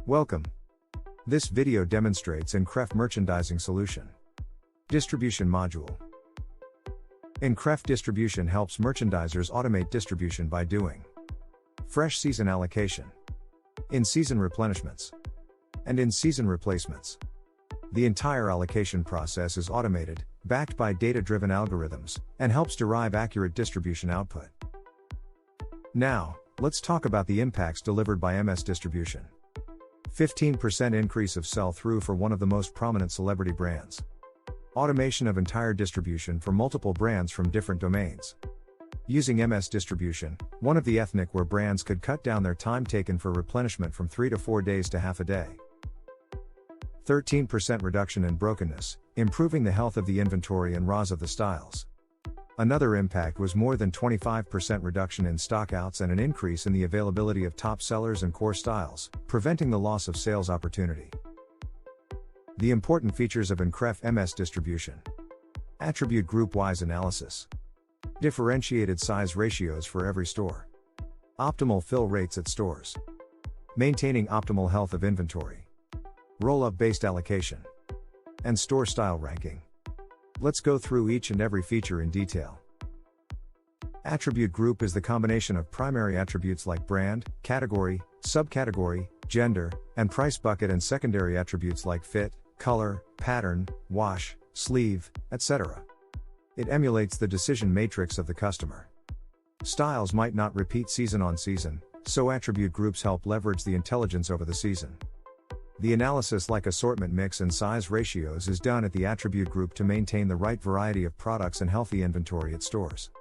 Welcome. This video demonstrates increment merchandising solution. Distribution module. Increment distribution helps merchandisers automate distribution by doing fresh season allocation, in-season replenishments, and in-season replacements. The entire allocation process is automated, backed by data-driven algorithms, and helps derive accurate distribution output. Now, let's talk about the impacts delivered by MS distribution. 15% increase of sell-through for one of the most prominent celebrity brands. Automation of entire distribution for multiple brands from different domains. Using MS distribution, one of the ethnic wear brands could cut down their time taken for replenishment from 3 to 4 days to half a day. 13% reduction in brokenness, improving the health of the inventory and ROAS of the styles. Another impact was more than 25% reduction in stockouts and an increase in the availability of top sellers and core styles, preventing the loss of sales opportunity. The important features of increment MS distribution. Attribute group-wise analysis. Differentiated size ratios for every store. Optimal fill rates at stores. Maintaining optimal health of inventory. Rollup-based allocation. And store style ranking. Let's go through each and every feature in detail. Attribute group is the combination of primary attributes like brand, category, subcategory, gender, and price bucket, and secondary attributes like fit, color, pattern, wash, sleeve, etc. It emulates the decision matrix of the customer. Styles might not repeat season on season, so attribute groups help leverage the intelligence over the season. The analysis like assortment mix and size ratios is done at the attribute group to maintain the right variety of products and healthy inventory at stores.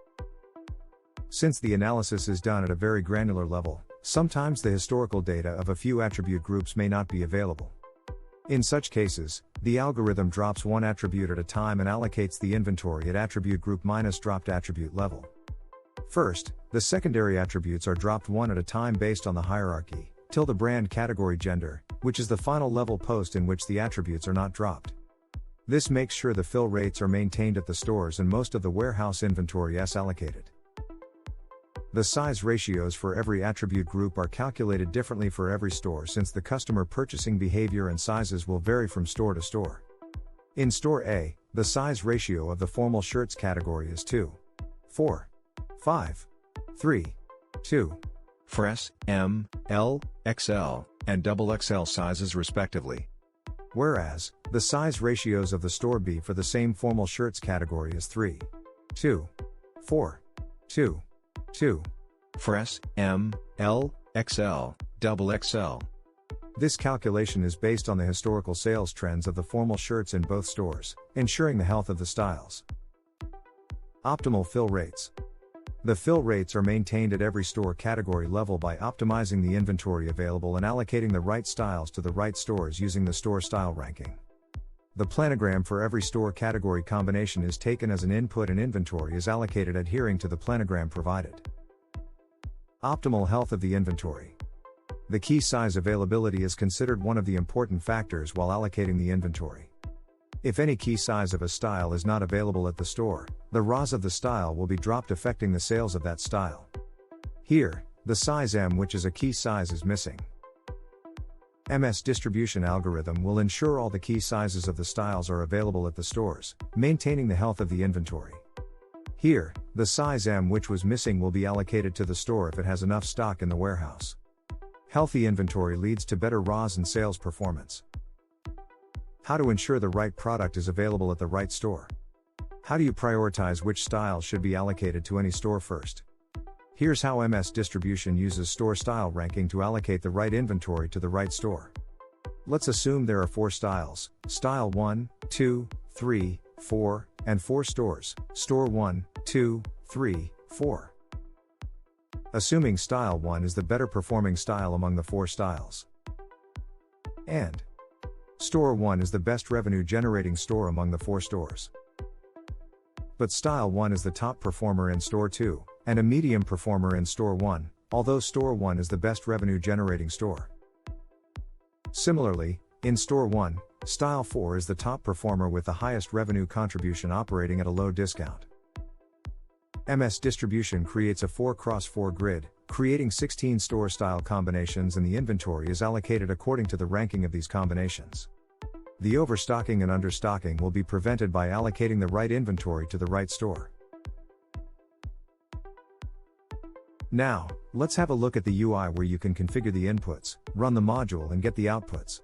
Since the analysis is done at a very granular level, sometimes the historical data of a few attribute groups may not be available. In such cases, the algorithm drops one attribute at a time and allocates the inventory at attribute group minus dropped attribute level. First, the secondary attributes are dropped one at a time based on the hierarchy, till the brand category gender, which is the final level post in which the attributes are not dropped. This makes sure the fill rates are maintained at the stores and most of the warehouse inventory is allocated. The size ratios for every attribute group are calculated differently for every store since the customer purchasing behavior and sizes will vary from store to store. In store A, the size ratio of the formal shirts category is 2, 4, 5, 3, 2. For S, M, L, XL, and XXL sizes respectively. Whereas, the size ratios of the store B for the same formal shirts category is 3, 2, 4, 2, 2. For S, M, L, XL, XXL. This calculation is based on the historical sales trends of the formal shirts in both stores, ensuring the health of the styles. Optimal fill rates. The fill rates are maintained at every store category level by optimizing the inventory available and allocating the right styles to the right stores using the store style ranking. The planogram for every store category combination is taken as an input and inventory is allocated adhering to the planogram provided. Optimal health of the inventory. The key size availability is considered one of the important factors while allocating the inventory. If any key size of a style is not available at the store, the ROAS of the style will be dropped, affecting the sales of that style. Here, the size M, which is a key size, is missing. MS distribution algorithm will ensure all the key sizes of the styles are available at the stores, maintaining the health of the inventory. Here, the size M which was missing will be allocated to the store if it has enough stock in the warehouse. Healthy inventory leads to better ROAS and sales performance. How to ensure the right product is available at the right store. How do you prioritize which styles should be allocated to any store first? Here's how MS distribution uses store style ranking to allocate the right inventory to the right store. Let's assume there are 4 styles, style 1, 2, 3, 4, and 4 stores, store 1, 2, 3, 4. Assuming style 1 is the better performing style among the 4 styles. And store 1 is the best revenue generating store among the 4 stores. But style 1 is the top performer in store 2, and a medium performer in store 1, although store 1 is the best revenue generating store. Similarly, in store 1, style 4 is the top performer with the highest revenue contribution operating at a low discount. MS Distribution creates a 4x4 grid, creating 16 store-style combinations, and the inventory is allocated according to the ranking of these combinations. The overstocking and understocking will be prevented by allocating the right inventory to the right store. Now, let's have a look at the UI where you can configure the inputs, run the module, and get the outputs.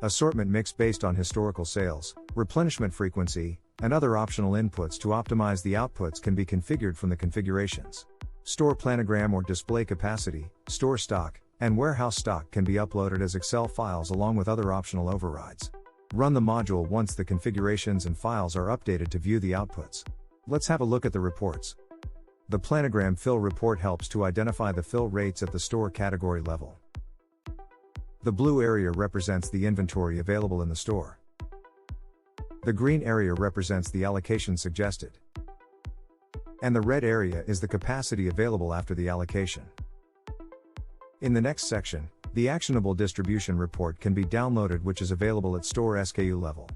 Assortment mix based on historical sales, replenishment frequency, and other optional inputs to optimize the outputs can be configured from the configurations. Store planogram or display capacity, store stock, and warehouse stock can be uploaded as Excel files along with other optional overrides. Run the module once the configurations and files are updated to view the outputs. Let's have a look at the reports. The planogram fill report helps to identify the fill rates at the store category level. The blue area represents the inventory available in the store. The green area represents the allocation suggested. And the red area is the capacity available after the allocation. In the next section, the actionable distribution report can be downloaded, which is available at store SKU level.